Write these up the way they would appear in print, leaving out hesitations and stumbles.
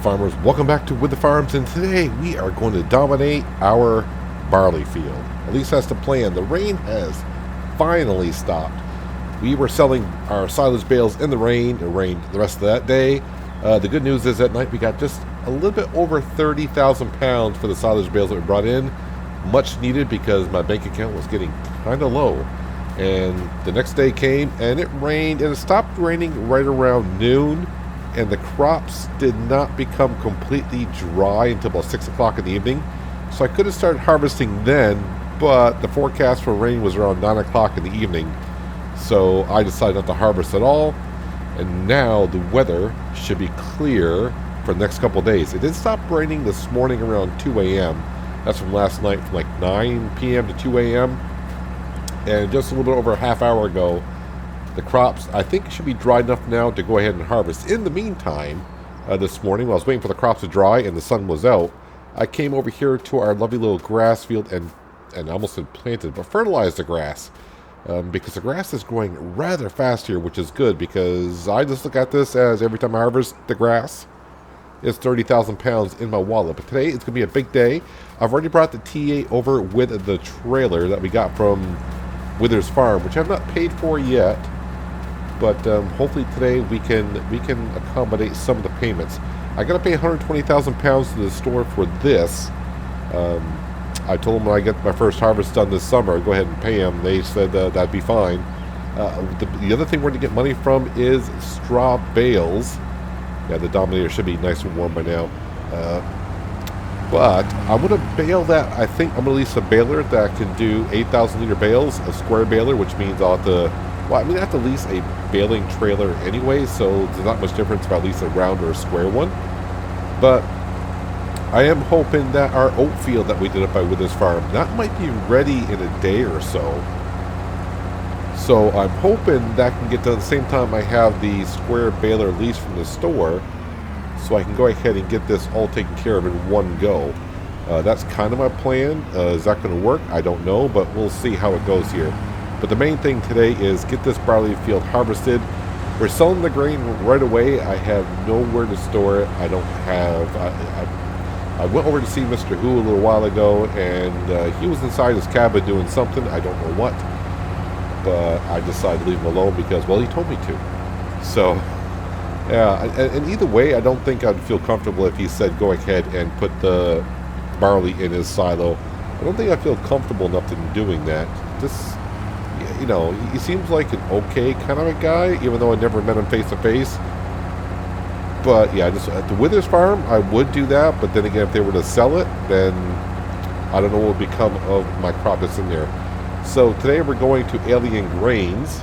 farmers, welcome back to Wyther Farms, and today we are going to dominate our barley field. At least that's the plan. The rain has finally stopped. We were selling our silage bales in the rain. It rained the rest of that day. The good news is at night we got just a little bit over 30,000 pounds for the silage bales that we brought in. Much needed because my bank account was getting kind of low. And the next day came and it rained, and it stopped raining right around noon. And the crops did not become completely dry until about 6 o'clock in the evening. So I could have started harvesting then, but the forecast for rain was around 9 o'clock in the evening. So I decided not to harvest at all. And now the weather should be clear for the next couple of days. It did stop raining this morning around 2 a.m. That's from last night, from like 9 p.m. to 2 a.m. And just a little bit over a half hour ago, the crops, I think, should be dry enough now to go ahead and harvest. In the meantime, this morning, while I was waiting for the crops to dry and the sun was out, I came over here to our lovely little grass field and almost had planted, but fertilized the grass. Because the grass is growing rather fast here, which is good, because I just look at this as every time I harvest the grass, it's 30,000 pounds in my wallet. But today, it's going to be a big day. I've already brought the TA over with the trailer that we got from Wyther Farms, which I've not paid for yet. But hopefully today we can accommodate some of the payments. I got to pay 120,000 pounds to the store for this. I told them when I get my first harvest done this summer, I'd go ahead and pay them. They said that'd be fine. The other thing we're going to get money from is straw bales. Yeah, the Dominator should be nice and warm by now. But I'm going to bale that. I think I'm going to lease a baler that can do 8,000 liter bales, a square baler, which means I'll have to. Well, I mean, I have to lease a baling trailer anyway, so there's not much difference if I lease a round or a square one. But I am hoping that our oat field that we did up by Wyther Farms, that might be ready in a day or so. So I'm hoping that can get done at the same time I have the square baler lease from the store, so I can go ahead and get this all taken care of in one go. That's kind of my plan. Is that going to work? I don't know, but we'll see how it goes here. But the main thing today is get this barley field harvested. We're selling the grain right away. I have nowhere to store it. I don't have... I went over to see Mr. Who a little while ago, and he was inside his cabin doing something. I don't know what. But I decided to leave him alone because, well, he told me to. So, yeah. And either way, I don't think I'd feel comfortable if he said go ahead and put the barley in his silo. I don't think I feel comfortable enough in doing that. Just... You know, he seems like an okay kind of a guy, even though I never met him face to face. But yeah, just at the Wyther Farm, I would do that. But then again, if they were to sell it, then I don't know what would become of my crop that's in there. So today we're going to Alien Grains.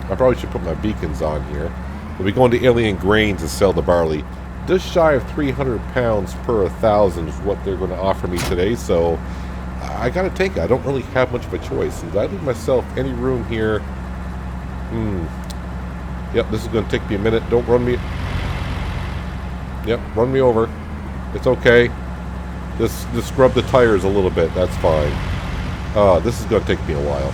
I probably should put my beacons on here. We'll be going to Alien Grains to sell the barley. Just shy of 300 pounds per 1,000 is what they're going to offer me today. So I gotta take it. I don't really have much of a choice. If I leave myself any room here... Yep, this is going to take me a minute. Don't run me... Yep, run me over. It's okay. Just scrub the tires a little bit. That's fine. This is going to take me a while.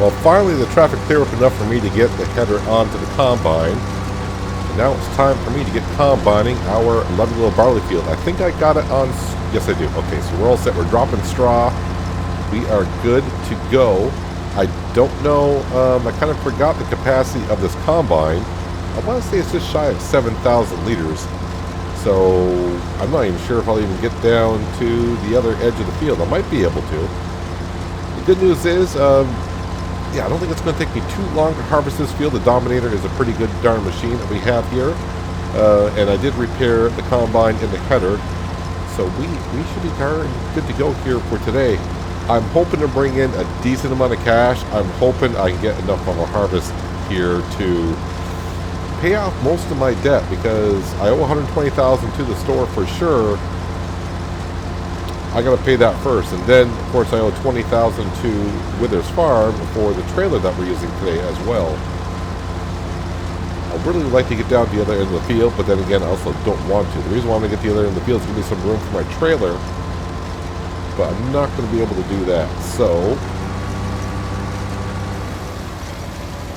Well, finally the traffic cleared up enough for me to get the header onto the combine. And now it's time for me to get combining our lovely little barley field. I think I got it on... Yes, I do. Okay, so we're all set. We're dropping straw. We are good to go. I don't know. I kind of forgot the capacity of this combine. I want to say it's just shy of 7,000 liters. So I'm not even sure if I'll even get down to the other edge of the field. I might be able to. The good news is, yeah, I don't think it's going to take me too long to harvest this field. The Dominator is a pretty good darn machine that we have here. And I did repair the combine in the header. So we should be darn good to go here for today. I'm hoping to bring in a decent amount of cash. I'm hoping I can get enough of a harvest here to pay off most of my debt, because I owe $120,000 to the store for sure. I got to pay that first, and then of course I owe $20,000 to Wyther Farms for the trailer that we're using today as well. I really would like to get down to the other end of the field, but then again, I also don't want to. The reason why I'm going to get to the other end of the field is to give me some room for my trailer, but I'm not going to be able to do that. So,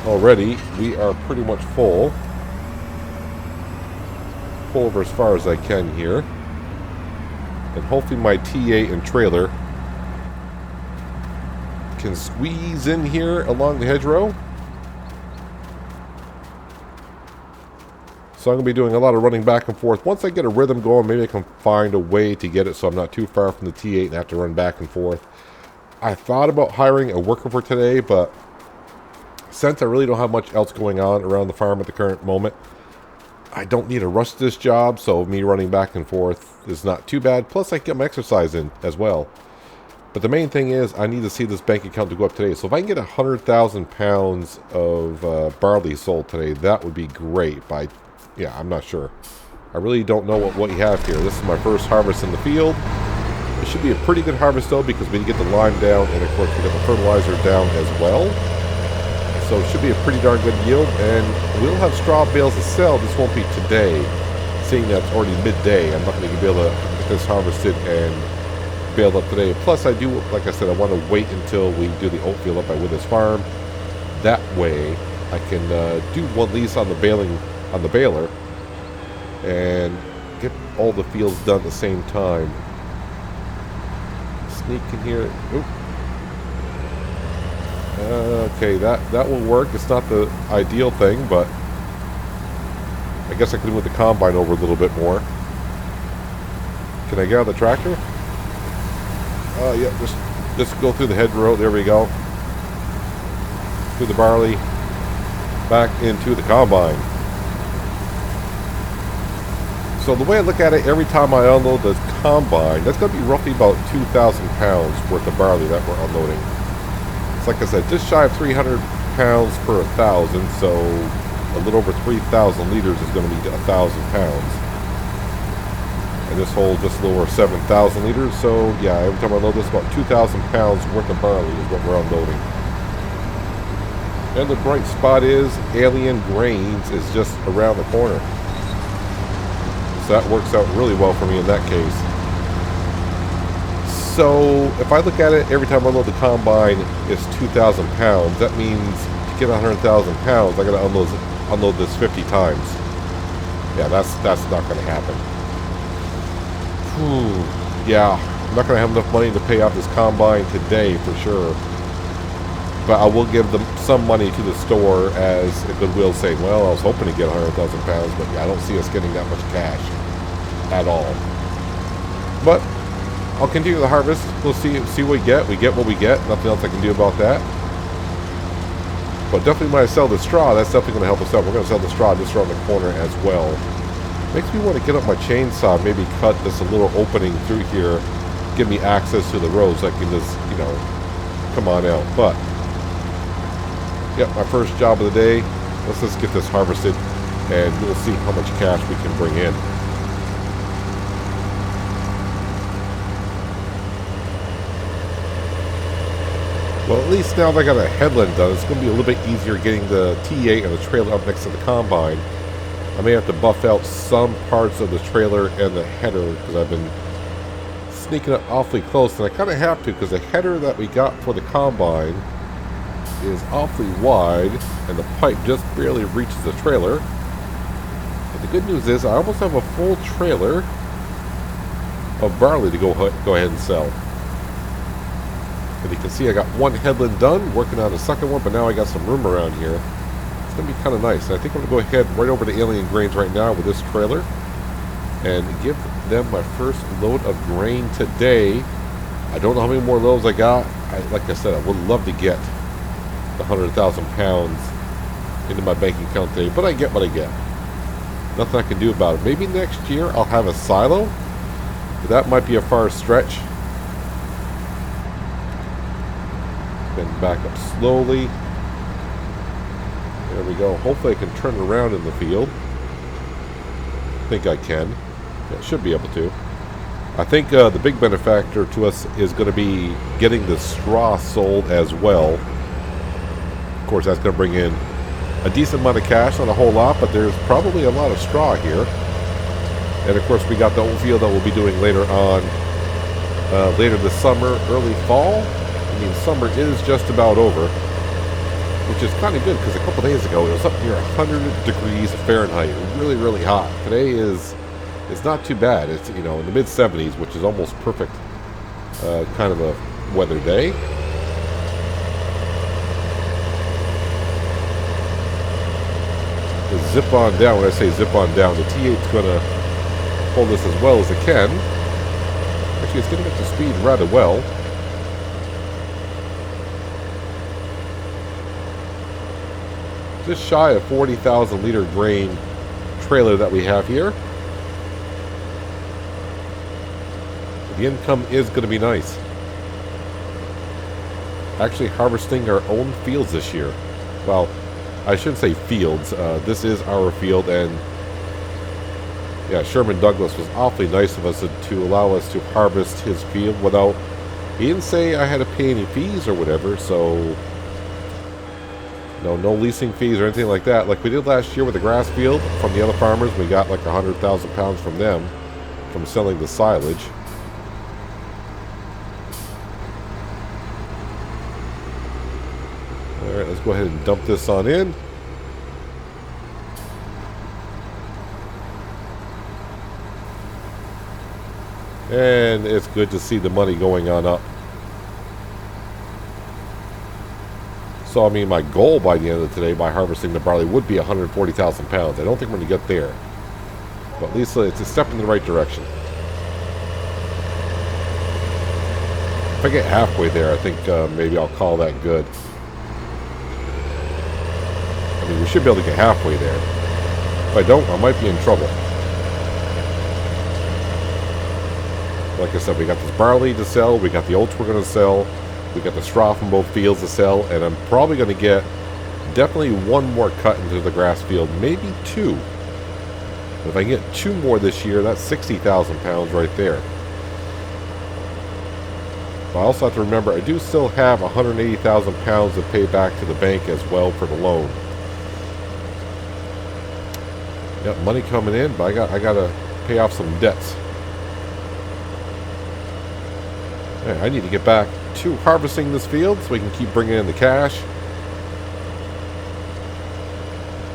already, we are pretty much full. pull over as far as I can here. And hopefully my T8 and trailer can squeeze in here along the hedgerow. So I'm going to be doing a lot of running back and forth. Once I get a rhythm going, maybe I can find a way to get it so I'm not too far from the T8 and have to run back and forth. I thought about hiring a worker for today, but since I really don't have much else going on around the farm at the current moment, I don't need to rush this job, so me running back and forth is not too bad. Plus, I can get my exercise in as well. But the main thing is, I need to see this bank account to go up today. So if I can get 100,000 pounds of barley sold today, that would be great. But yeah, I'm not sure. I really don't know what you have here. This is my first harvest in the field. It should be a pretty good harvest though, because we get the lime down, and of course we get the fertilizer down as well. So it should be a pretty darn good yield, and we'll have straw bales to sell. This won't be today, seeing that it's already midday. I'm not going to be able to get this harvested and baled up today. Plus, I do, like I said, I want to wait until we do the oat field up at Wyther Farm. That way, I can do one lease on the baling on the baler and get all the fields done at the same time. Sneak in here. Oop. Okay, that will work. It's not the ideal thing, but I guess I could move the combine over a little bit more. Can I get out of the tractor? Yeah, just go through the hedgerow. There we go. Through the barley, back into the combine. So the way I look at it, every time I unload this combine, that's going to be roughly about 2,000 pounds worth of barley that we're unloading. It's like I said, just shy of 300 pounds per 1,000, so a little over 3,000 liters is going to be 1,000 pounds. And this whole just a little over 7,000 liters, so yeah, every time I load this, about 2,000 pounds worth of barley is what we're unloading. And the bright spot is Alien Grains is just around the corner. So that works out really well for me in that case. So if I look at it, every time I load the combine, it's 2,000 pounds. That means to get 100,000 pounds, I got to unload this 50 times. Yeah, that's not going to happen. Whew. Yeah, I'm not going to have enough money to pay off this combine today for sure. But I will give them some money to the store as a goodwill, saying, well, I was hoping to get 100,000 pounds, but yeah, I don't see us getting that much cash at all. But I'll continue the harvest. We'll see what we get. We get what we get. Nothing else I can do about that. But definitely when I sell the straw, that's definitely going to help us out. We're going to sell the straw just around the corner as well. Makes me want to get up my chainsaw, maybe cut this a little opening through here, give me access to the rows. I can just, come on out. But yep, my first job of the day. Let's just get this harvested, and we'll see how much cash we can bring in. Well, at least now that I got a headland done, it's going to be a little bit easier getting the T8 and the trailer up next to the combine. I may have to buff out some parts of the trailer and the header because I've been sneaking up awfully close, and I kind of have to because the header that we got for the combine is awfully wide, and the pipe just barely reaches the trailer. But the good news is I almost have a full trailer of barley to go ahead and sell. And you can see I got one headland done, working on the second one, but now I got some room around here. It's going to be kind of nice. And I think I'm going to go ahead right over to Alien Grains right now with this trailer and give them my first load of grain today. I don't know how many more loads I got. Like I said, I would love to get the 100,000 pounds into my bank account today, but I get what I get. Nothing I can do about it. Maybe next year I'll have a silo, but that might be a far stretch. Then back up slowly. There we go. Hopefully I can turn around in the field. I think I can. Yeah, should be able to. I think the big benefactor to us is going to be getting the straw sold as well. Of course, that's going to bring in a decent amount of cash, not a whole lot, but there's probably a lot of straw here. And of course, we got the oat field that we'll be doing later on, later this summer, early fall. I mean, summer is just about over, which is kind of good because a couple days ago it was up near 100 degrees Fahrenheit. Really, really hot. Today is It's not too bad. It's, in the mid 70s, which is almost perfect kind of a weather day. To zip on down, when I say zip on down, the T8's going to hold this as well as it can. Actually, it's getting up to speed rather well. Just shy of 40,000 liter grain trailer that we have here. The income is going to be nice. Actually harvesting our own fields this year. Well, I shouldn't say fields. This is our field, and yeah, Sherman Douglas was awfully nice of us to allow us to harvest his field without... He didn't say I had to pay any fees or whatever, so... No leasing fees or anything like that. Like we did last year with the grass field from the other farmers. We got like 100,000 pounds from them from selling the silage. Alright, let's go ahead and dump this on in. And it's good to see the money going on up. So, I mean, my goal by the end of today, by harvesting the barley, would be 140,000 pounds. I don't think we're going to get there. But at least it's a step in the right direction. If I get halfway there, I think maybe I'll call that good. I mean, we should be able to get halfway there. If I don't, I might be in trouble. Like I said, we got this barley to sell, we got the oats we're going to sell, we got the straw from both fields to sell, and I'm probably going to get definitely one more cut into the grass field, maybe two. If I can get two more this year, that's 60,000 pounds right there. But I also have to remember, I do still have 180,000 pounds to pay back to the bank as well for the loan. Yep, money coming in, but I got to pay off some debts. Yeah, I need to get back to harvesting this field so we can keep bringing in the cash.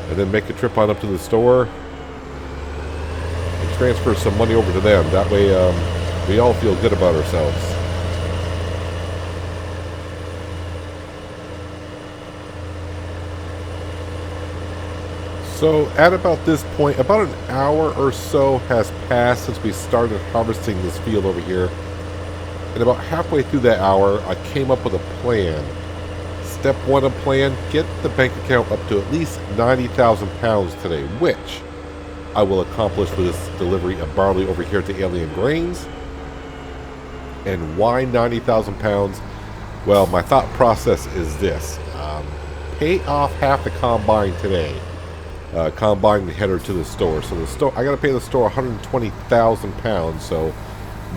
And then make a trip on up to the store and transfer some money over to them. That way we all feel good about ourselves. So at about this point, about an hour or so has passed since we started harvesting this field over here. And about halfway through that hour, I came up with a plan. Step one of plan, get the bank account up to at least 90,000 pounds today, which I will accomplish with this delivery of barley over here to Alien Grains. And why 90,000 pounds? Well, my thought process is this. Pay off half the combine today. Combine the header to the store. So the store, I got to pay the store 120,000 pounds. So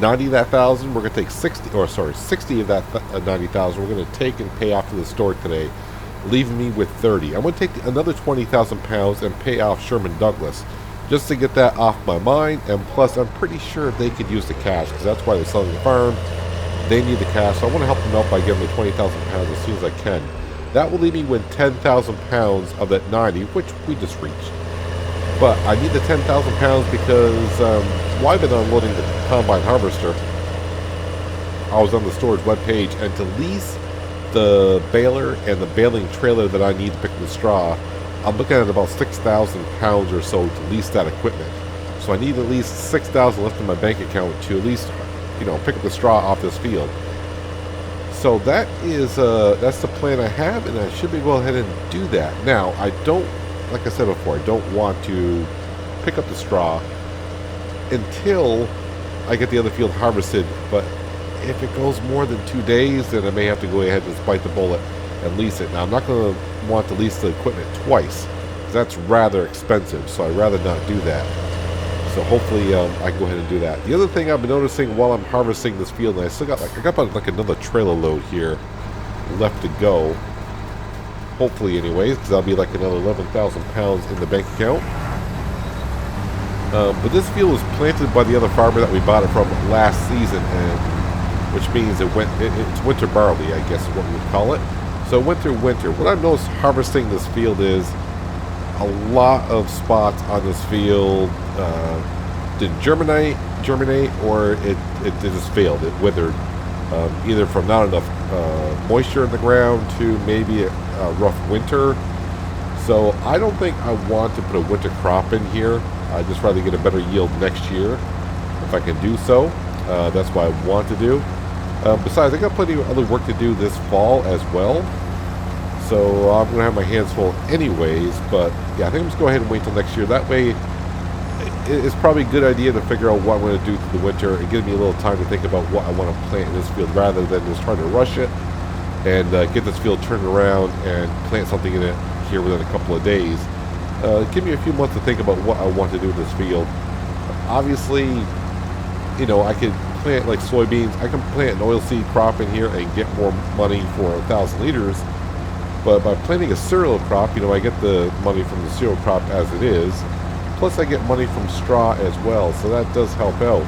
90 of that thousand, we're going to take 60 of that 90,000 we're going to take and pay off to the store today, leaving me with 30. I'm going to take another 20,000 pounds and pay off Sherman Douglas just to get that off my mind. And plus, I'm pretty sure they could use the cash because that's why they're selling the farm. They need the cash, so I want to help them out by giving them 20,000 pounds as soon as I can. That will leave me with 10,000 pounds of that 90, which we just reached. But I need the 10,000 pounds because while I've been unloading the combine harvester, I was on the store's webpage, and to lease the baler and the baling trailer that I need to pick the straw, I'm looking at about 6,000 pounds or so to lease that equipment. So I need at least 6,000 left in my bank account to at least, pick up the straw off this field. So that is that's the plan I have, and I should be go ahead and do that. Now, I don't, like I said before, I don't want to pick up the straw until I get the other field harvested. But if it goes more than 2 days, then I may have to go ahead and bite the bullet and lease it. Now, I'm not going to want to lease the equipment twice, because that's rather expensive, so I'd rather not do that. So hopefully I can go ahead and do that. The other thing I've been noticing while I'm harvesting this field, and I still got I got about another trailer load here left to go. Hopefully anyways, because that'll be like another 11,000 pounds in the bank account. But this field was planted by the other farmer that we bought it from last season, and which means it's winter barley, I guess is what we would call it. So winter. What I've noticed harvesting this field is a lot of spots on this field didn't germinate, or it just failed. It withered, either from not enough moisture in the ground to maybe a rough winter. So I don't think I want to put a winter crop in here. I'd just rather get a better yield next year if I can do so. That's what I want to do. Besides, I got plenty of other work to do this fall as well. So I'm going to have my hands full anyways. But yeah, I think I'm just go ahead and wait till next year. That way, it's probably a good idea to figure out what I'm going to do through the winter. It gives me a little time to think about what I want to plant in this field rather than just trying to rush it and get this field turned around and plant something in it here within a couple of days. Give me a few months to think about what I want to do in this field. Obviously, you know, I could plant like soybeans. I can plant an oilseed crop in here and get more money for 1,000 liters. But by planting a cereal crop, you know, I get the money from the cereal crop as it is. Plus I get money from straw as well, so that does help out.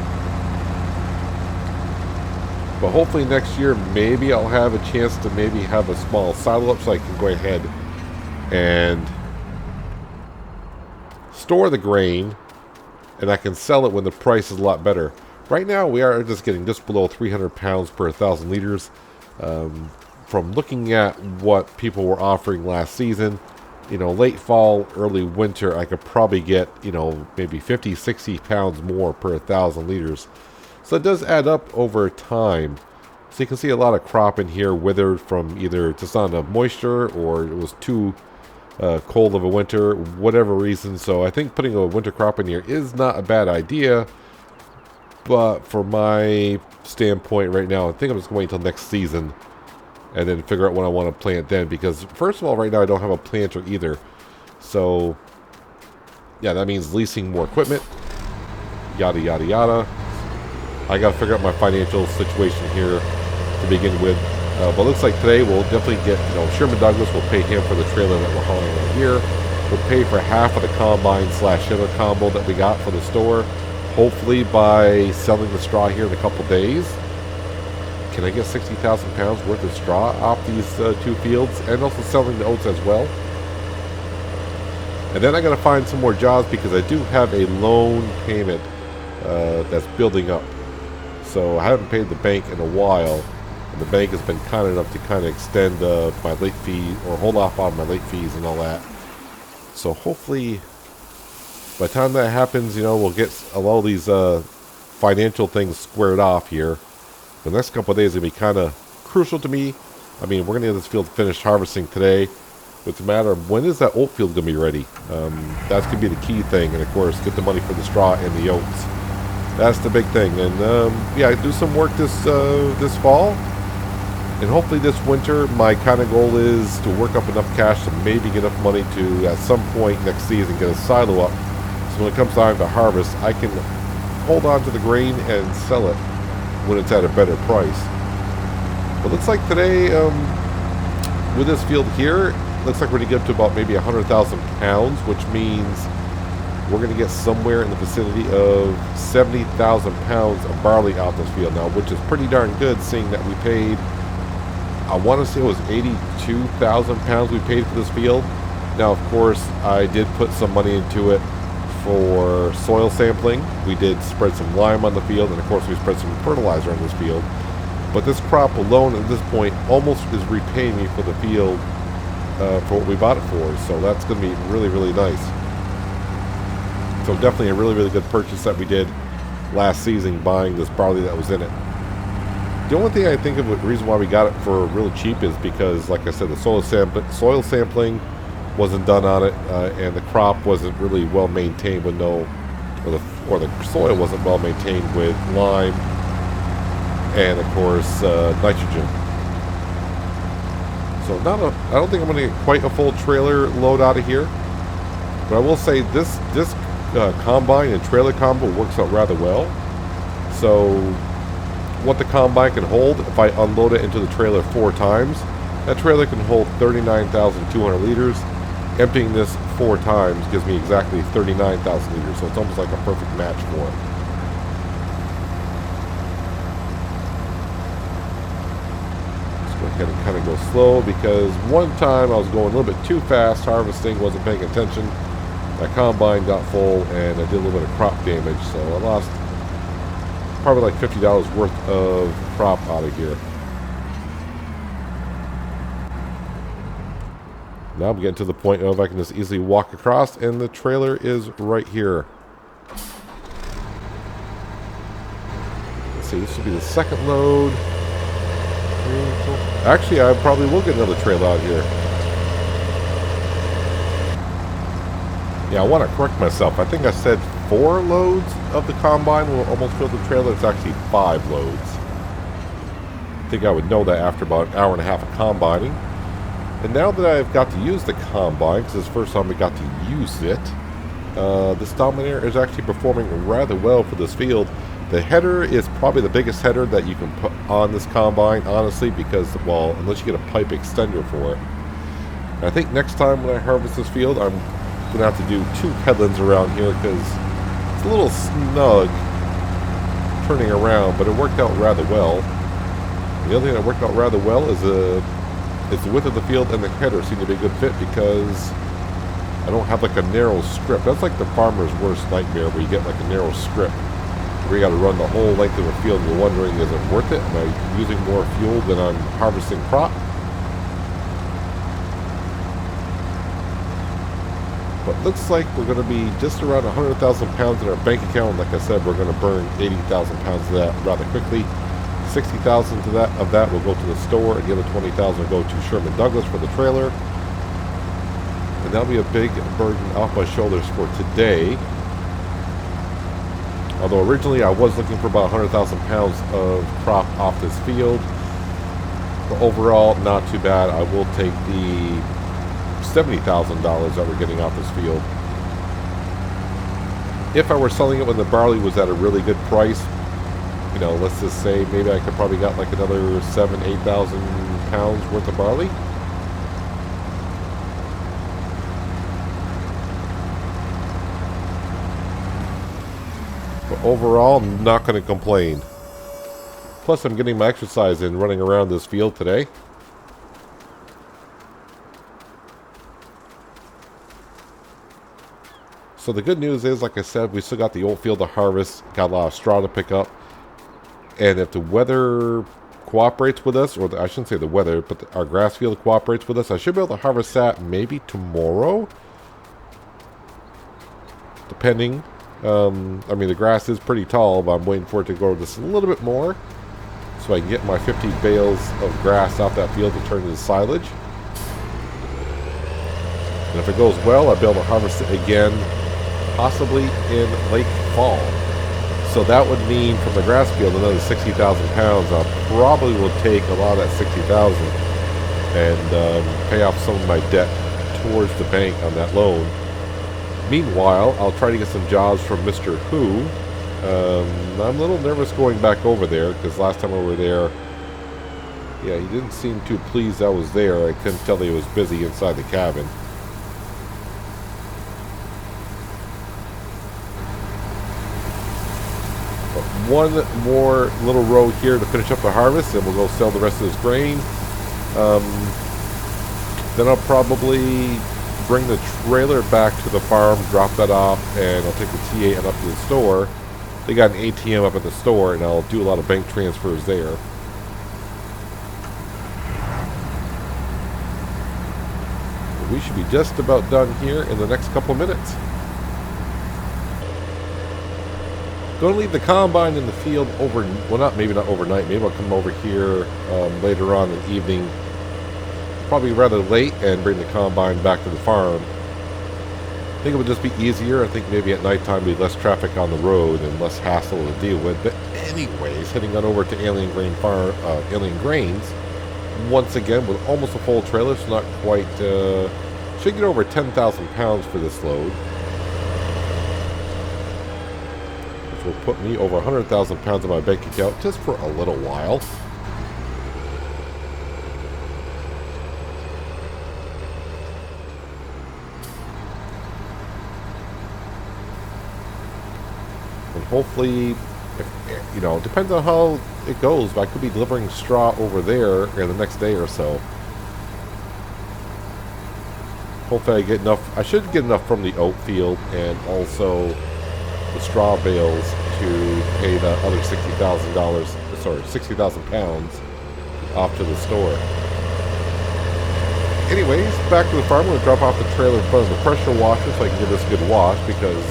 But hopefully next year, maybe I'll have a chance to maybe have a small silo up so I can go ahead and store the grain, and I can sell it when the price is a lot better. Right now, we are just getting just below 300 pounds per 1,000 liters. From looking at what people were offering last season, you know, late fall, early winter, I could probably get, you know, maybe 50, 60 pounds more per 1,000 liters. So it does add up over time. So you can see a lot of crop in here withered from either just not enough moisture or it was too cold of a winter, whatever reason. So I think putting a winter crop in here is not a bad idea. But for my standpoint right now, I think I'm just going to wait until next season and then figure out what I want to plant then. Because first of all, right now I don't have a planter either. So yeah, that means leasing more equipment. Yada, yada, yada. I got to figure out my financial situation here to begin with. But looks like today we'll definitely get, you know, Sherman Douglas will pay him for the trailer that we're hauling right here. We'll pay for half of the combine / shiller combo that we got for the store. Hopefully by selling the straw here in a couple days. Can I get 60,000 pounds worth of straw off these two fields? And also selling the oats as well. And then I got to find some more jobs because I do have a loan payment that's building up. So I haven't paid the bank in a while. And the bank has been kind enough to kind of extend my late fee or hold off on my late fees and all that. So hopefully by the time that happens, you know, we'll get a lot of these financial things squared off here. The next couple of days are going to be kind of crucial to me. I mean, we're going to get this field finished harvesting today. It's a matter of when is that oat field going to be ready. That's going to be the key thing. And of course, get the money for the straw and the oats. That's the big thing. And yeah, do some work this fall. And hopefully this winter, my kind of goal is to work up enough cash to maybe get enough money to, at some point next season, get a silo up. So when it comes time to harvest, I can hold on to the grain and sell it when it's at a better price. But looks like today, with this field here, looks like we're going to get up to about maybe 100,000 pounds, which means we're going to get somewhere in the vicinity of 70,000 pounds of barley out this field now, which is pretty darn good, seeing that we paid, I want to say it was 82,000 pounds we paid for this field. Now, of course, I did put some money into it for soil sampling. We did spread some lime on the field, and of course we spread some fertilizer on this field. But this crop alone at this point almost is repaying me for the field for what we bought it for. So that's going to be really, really nice. So definitely a really, really good purchase that we did last season, buying this barley that was in it. The only thing I think of the reason why we got it for real cheap is because, like I said, the soil sampling wasn't done on it, and the crop wasn't really well maintained with or the soil wasn't well maintained with lime and of course nitrogen. So I don't think I'm going to get quite a full trailer load out of here, but I will say this combine and trailer combo works out rather well. So what the combine can hold, if I unload it into the trailer 4 times, that trailer can hold 39,200 liters. Emptying this 4 times gives me exactly 39,000 liters, so it's almost like a perfect match for it. Let's go ahead and kind of go slow, because one time I was going a little bit too fast, harvesting, wasn't paying attention, my combine got full and I did a little bit of crop damage, so I lost probably like $50 worth of crop out of here. Now I'm getting to the point of I can just easily walk across, and the trailer is right here. Let's see, this should be the second load. Actually, I probably will get another trailer out here. Yeah, I want to correct myself. I think I said 4 loads of the combine will almost fill the trailer. It's actually 5 loads. I think I would know that after about an hour and a half of combining. And now that I've got to use the combine, because it's the first time we got to use it, this Dominator is actually performing rather well for this field. The header is probably the biggest header that you can put on this combine, honestly, because, well, unless you get a pipe extender for it. And I think next time when I harvest this field, I'm going to have to do 2 headlands around here, because it's a little snug turning around, but it worked out rather well. And the other thing that worked out rather well is the width of the field, and the header seemed to be a good fit because I don't have like a narrow strip. That's like the farmer's worst nightmare, where you get like a narrow strip where you got to run the whole length of the field and you're wondering, is it worth it? Am I using more fuel than I'm harvesting crop? But looks like we're going to be just around 100,000 pounds in our bank account. Like I said, we're going to burn 80,000 pounds of that rather quickly. 60,000 of that will go to the store, and the other 20,000 will go to Sherman Douglas for the trailer. And that'll be a big burden off my shoulders for today. Although originally I was looking for about 100,000 pounds of crop off this field. But overall, not too bad. I will take the $70,000 that we're getting off this field. If I were selling it when the barley was at a really good price, you know, let's just say maybe I could probably got like another 7,000 to 8,000 pounds worth of barley. But overall, I'm not going to complain. Plus, I'm getting my exercise in running around this field today. So the good news is, like I said, we still got the old field to harvest, got a lot of straw to pick up. And if the weather cooperates with us, or I shouldn't say the weather, but our grass field cooperates with us, I should be able to harvest that maybe tomorrow. Depending. I mean, the grass is pretty tall, but I'm waiting for it to grow just a little bit more, so I can get my 50 bales of grass off that field to turn into silage. And if it goes well, I'll be able to harvest it again, possibly in late fall. So that would mean from the grass field another 60,000 pounds. I probably will take a lot of that 60,000 and pay off some of my debt towards the bank on that loan. Meanwhile, I'll try to get some jobs from Mr. Who. I'm a little nervous going back over there because last time I were there, yeah, he didn't seem too pleased I was there. I couldn't tell he was busy inside the cabin. One more little row here to finish up the harvest, and we'll go sell the rest of this grain. Then I'll probably bring the trailer back to the farm, drop that off, and I'll take the T8 up to the store. They got an ATM up at the store, and I'll do a lot of bank transfers there. We should be just about done here in the next couple of minutes. Going to leave the combine in the field over, well, maybe not overnight. Maybe I'll come over here later on in the evening, probably rather late, and bring the combine back to the farm. I think it would just be easier. I think maybe at nighttime be less traffic on the road and less hassle to deal with. But anyways, heading on over to Alien Grains once again with almost a full trailer, so not quite. Should get over 10,000 pounds for this load, will put me over 100,000 pounds in my bank account just for a little while. And hopefully, if, you know, depends on how it goes, but I could be delivering straw over there in the next day or so. Hopefully I get enough. I should get enough from the oat field and also the straw bales to pay the other $60,000. Sorry, 60,000 pounds off to the store. Anyways, back to the farm. I'm going to drop off the trailer in front of the pressure washer so I can give this a good wash, because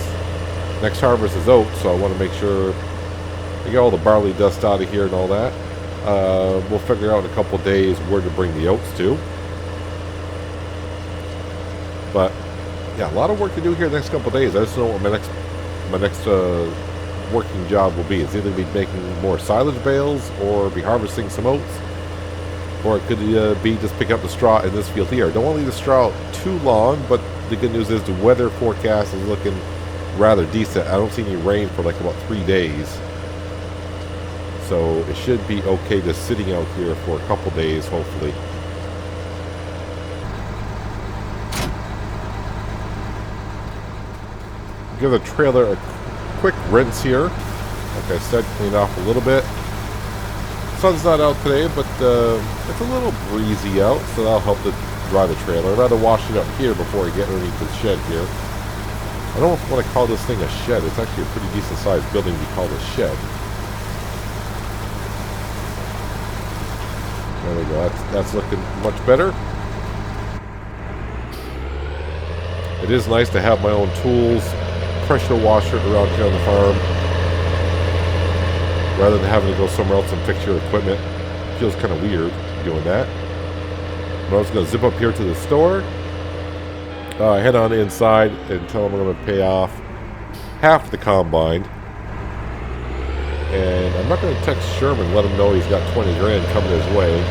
next harvest is oats, so I want to make sure I get all the barley dust out of here and all that. We'll figure out in a couple days where to bring the oats to. But yeah, a lot of work to do here the next couple days. I just don't know what my next working job will be. It's either be making more silage bales or be harvesting some oats, or it could be just pick up the straw in this field here. I don't want to leave the straw out too long, but the good news is the weather forecast is looking rather decent. I don't see any rain for like about 3 days, so it should be okay just sitting out here for a couple days, hopefully. Give the trailer a quick rinse here. Like I said, clean off a little bit. Sun's not out today, but it's a little breezy out, so that'll help to dry the trailer. I'd rather wash it up here before I get underneath the shed here. I don't want to call this thing a shed. It's actually a pretty decent sized building to be called a shed. There we go. That's looking much better. It is nice to have my own tools, pressure washer around here on the farm, rather than having to go somewhere else and fix your equipment. It feels kind of weird doing that. But I was going to zip up here to the store, head on inside and tell them I'm going to pay off half the combine. And I'm not going to text Sherman and let him know he's got 20 grand coming his way.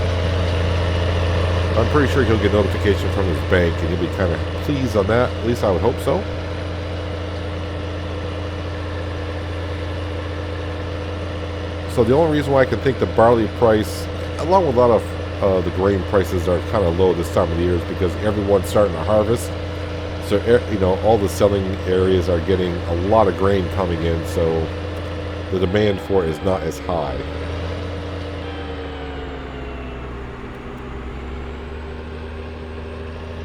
I'm pretty sure he'll get notification from his bank and he'll be kind of pleased on that. At least I would hope so. So the only reason why I can think the barley price, along with a lot of the grain prices, are kind of low this time of the year is because everyone's starting to harvest. So, you know, all the selling areas are getting a lot of grain coming in, so the demand for it is not as high.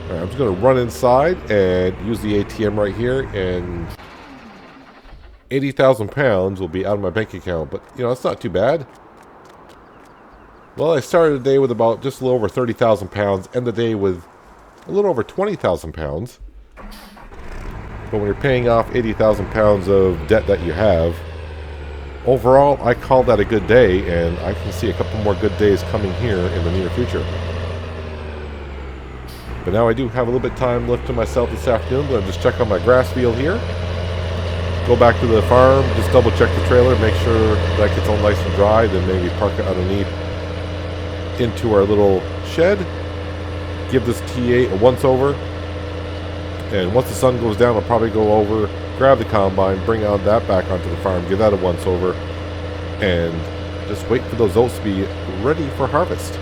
All right, I'm just going to run inside and use the ATM right here, and 80,000 pounds will be out of my bank account, but you know, it's not too bad. Well, I started the day with about just a little over 30,000 pounds, end the day with a little over 20,000 pounds. But when you're paying off 80,000 pounds of debt that you have, overall, I call that a good day, and I can see a couple more good days coming here in the near future. But now I do have a little bit of time left to myself this afternoon. I'm going to just check on my grass field here. Go back to the farm, just double check the trailer, make sure that gets all nice and dry, then maybe park it underneath into our little shed. Give this T8 a once over, and once the sun goes down, I'll probably go over, grab the combine, bring on that back onto the farm, give that a once over, and just wait for those oats to be ready for harvest.